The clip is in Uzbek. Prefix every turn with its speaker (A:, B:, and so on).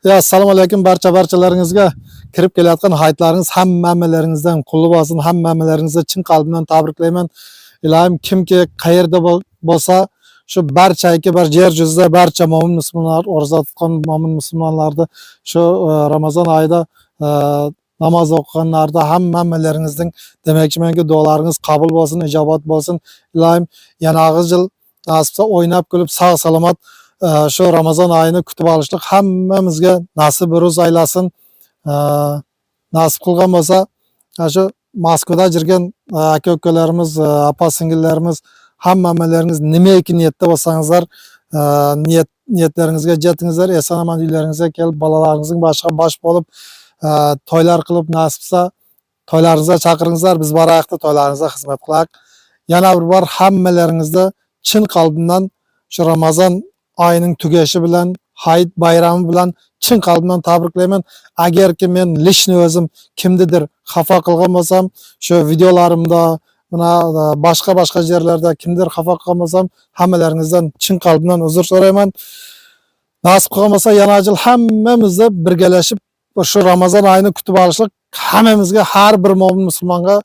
A: Assalomu alaykum barchalaringizga kirib kelayotgan hayitlaringiz hammalaringizdan qutlu bo'lsin. Hammalaringizni chin qalbimdan tabriklayman. Ilohim kimki qayerda bo'lsa shu barchaki bir yer yuzida barcha mo'min musulmonlar orzu tutgan mo'min musulmonlarni shu Ramazon oyida namoz o'qiganlarda hammalaringizning demoqchimanki duolaringiz qabul bo'lsin, ijobat bo'lsin. Ilohim yanagi yil nasibsa o'ynab kulib sog' salomat şu Ramazan ayını kutib olishlik hammamizga nasib ro'z aylasin. Nasib qilgan bo'lsa, shu Moskvada jirgan aka-ukalarimiz, opa-singillarimiz hammalaringiz nimaiki niyatda bo'lsangizlar, niyatlaringizga jetingizlar, eson-omon uylaringizga kelib bolalaringizning boshiga bosh bo'lib to'ylar qilib nasibsa to'ylaringizga chaqiringizlar, biz borayaqda to'ylaringizga xizmat qilaylik. Yana bir bor hammalaringizni chin qalbimdan şu Ramazan ayının tugashi bilan, hayit bayrami bilan chin qalbimdan tabriklayman. Agarki men lishni o'zim kimnidir xafa qilgan bo'lsam, shu videolarimda, buna boshqa yerlarda kimdir xafa qilgan bo'lsam, hammalaringizdan chin qalbimdan uzr so'rayman. Nasib qilgan bo'lsa, yana yil hammamizni birgalashib shu Ramazon oyini kutib olishlik hammamizga, har bir mo'min musulmonga